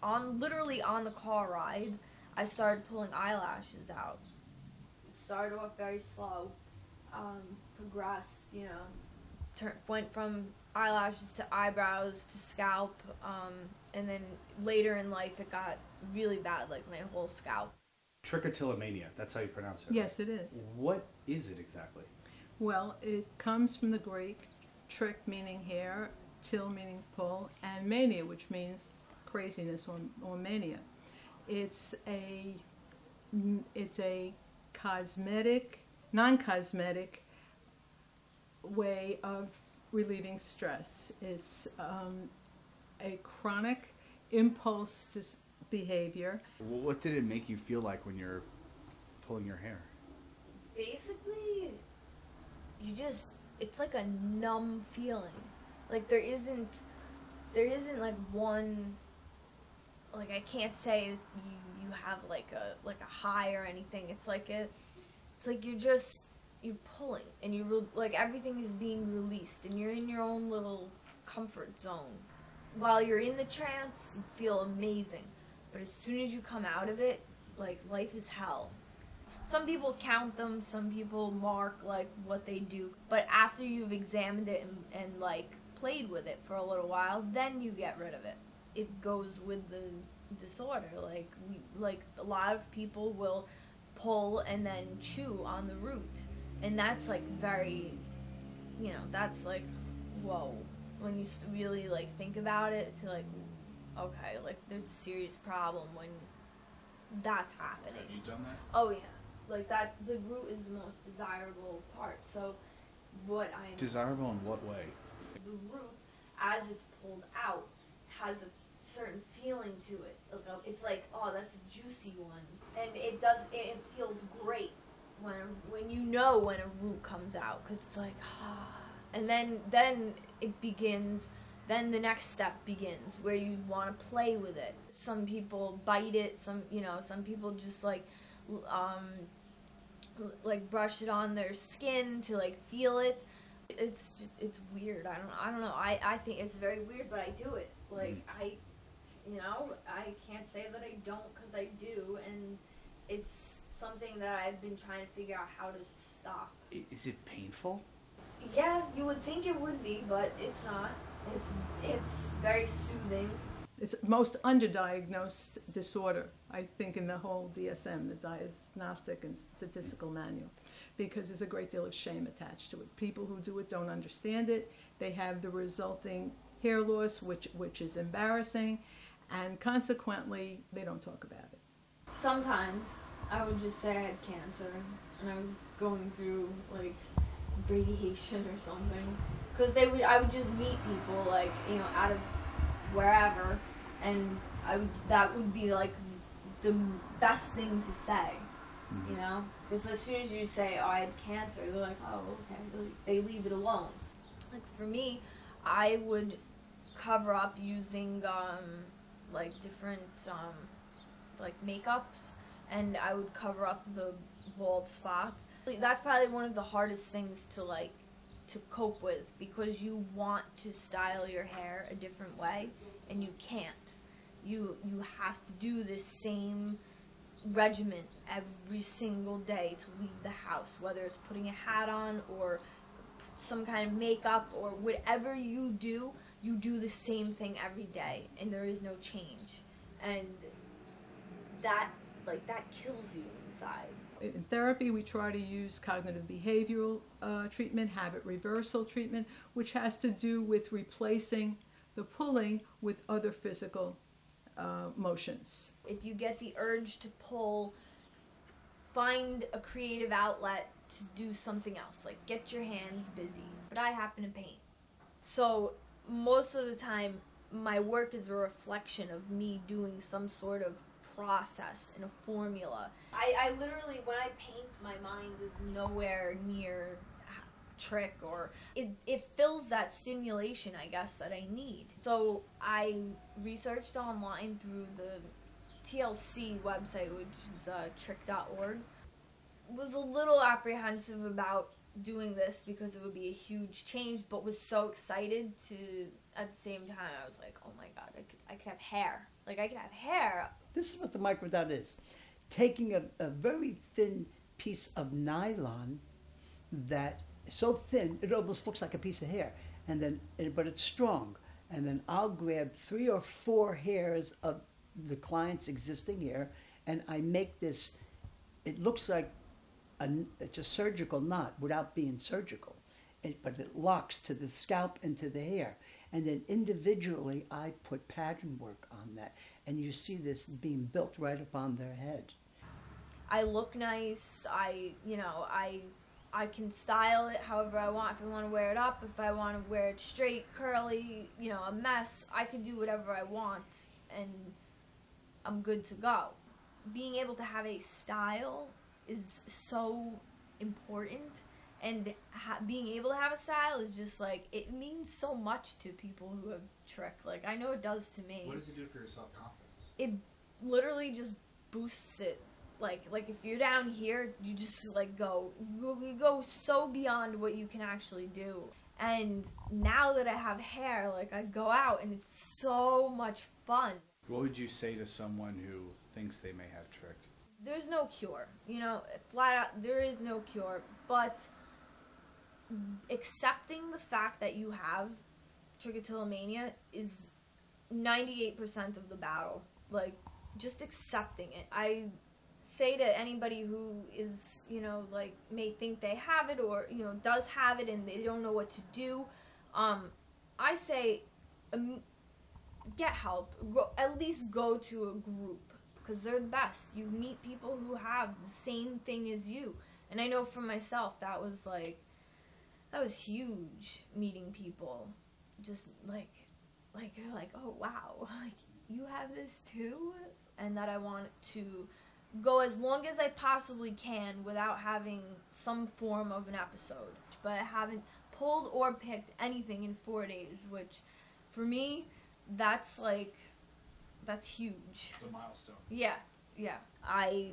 literally on the car ride, I started pulling eyelashes out. It started off very slow, progressed, you know, went from eyelashes to eyebrows to scalp, and then later in life it got really bad, like my whole scalp. Trichotillomania, that's how you pronounce it. Yes, it is. What is it exactly? Well, it comes from the Greek, trick meaning hair, till meaning pull, and mania, which means craziness or mania. It's a cosmetic, non-cosmetic way of relieving stress. It's a chronic impulse behavior. What did it make you feel like when you're pulling your hair? Basically, it's like a numb feeling. Like there isn't like one, like I can't say you have like a high or anything. It's like you're pulling and like everything is being released and you're in your own little comfort zone. While you're in the trance, you feel amazing. But as soon as you come out of it, like life is hell. Some people count them, some people mark like what they do. But after you've examined it and like played with it for a little while, then you get rid of it. It goes with the disorder. Like a lot of people will pull and then chew on the root. And that's like very, you know, that's like, whoa. When you really like think about it, to like, okay, like there's a serious problem when that's happening. Have you done that? Oh yeah, like that. The root is the most desirable part. So, what I'm Desirable in what way? The root, as it's pulled out, has a certain feeling to it. It's like, oh, that's a juicy one, and it feels great when you know when a root comes out, because it's like ah. And then it begins, then the next step begins where you want to play with it. Some people bite it, some people just like brush it on their skin to like feel it. It's weird. I don't know. I think it's very weird, but I do it. Like I can't say that I don't, because I do, and it's something that I've been trying to figure out how to stop. Is it painful? Yeah, you would think it would be, but it's not. It's very soothing. It's the most underdiagnosed disorder, I think, in the whole DSM, the Diagnostic and Statistical Manual, because there's a great deal of shame attached to it. People who do it don't understand it. They have the resulting hair loss, which is embarrassing, and consequently, they don't talk about it. Sometimes I would just say I had cancer, and I was going through like radiation or something, because I would just meet people like, you know, out of wherever, and that would be like the best thing to say, you know, because as soon as you say, oh, I had cancer, they're like, oh, okay, they leave it alone. Like for me, I would cover up using like different like makeups, and I would cover up the bald spots. That's probably one of the hardest things to cope with, because you want to style your hair a different way and you can't. You have to do this same regimen every single day to leave the house, whether it's putting a hat on or some kind of makeup or whatever you do the same thing every day, and there is no change, and that kills you inside. In therapy, we try to use cognitive behavioral treatment, habit reversal treatment, which has to do with replacing the pulling with other physical motions. If you get the urge to pull, find a creative outlet to do something else, like get your hands busy. But I happen to paint, so most of the time my work is a reflection of me doing some sort of process and a formula. I literally, when I paint, my mind is nowhere near trick, or it fills that stimulation, I guess, that I need. So I researched online through the TLC website, which is trick.org. Was a little apprehensive about doing this because it would be a huge change, but was so excited to, at the same time, I was like, oh my god, I could have hair. Like, I could have hair. This is what the microdot is. Taking a very thin piece of nylon that is so thin, it almost looks like a piece of hair. And then, but it's strong. And then I'll grab 3 or 4 hairs of the client's existing hair, and I make this, it looks like it's a surgical knot without being surgical. But it locks to the scalp and to the hair. And then individually, I put pattern work on that. And you see this being built right upon their head. I look nice. I can style it however I want. If I want to wear it up, if I want to wear it straight, curly, a mess, I can do whatever I want, and I'm good to go. Being able to have a style is so important, and being able to have a style is just like, it means so much to people who have Trich. Like, I know it does to me. What does it do for your self-confidence? It literally just boosts it. Like if you're down here, you just you go so beyond what you can actually do. And now that I have hair, I go out and it's so much fun. What would you say to someone who thinks they may have Trich? There's no cure, flat out, there is no cure, but accepting the fact that you have trichotillomania is 98% of the battle. Just accepting it. I say to anybody who is, may think they have it or, does have it and they don't know what to do, I say get help. At least go to a group, because they're the best. You meet people who have the same thing as you. And I know for myself, that was huge, meeting people. Just they're like, oh wow, you have this too? And that I want to go as long as I possibly can without having some form of an episode. But I haven't pulled or picked anything in 4 days, which for me, that's huge. It's a milestone. Yeah. I,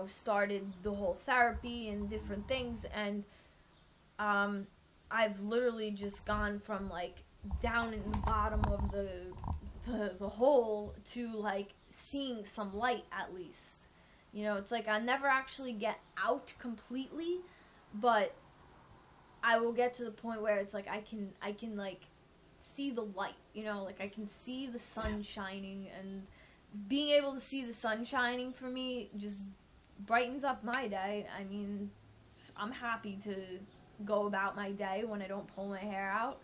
started the whole therapy and different things, and I've literally just gone from down in the bottom of the hole to seeing some light at least. It's I never actually get out completely, but I will get to the point where it's I can see the light, I can see the sun shining, and being able to see the sun shining for me just brightens up my day. I mean, I'm happy to go about my day when I don't pull my hair out.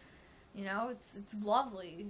It's lovely.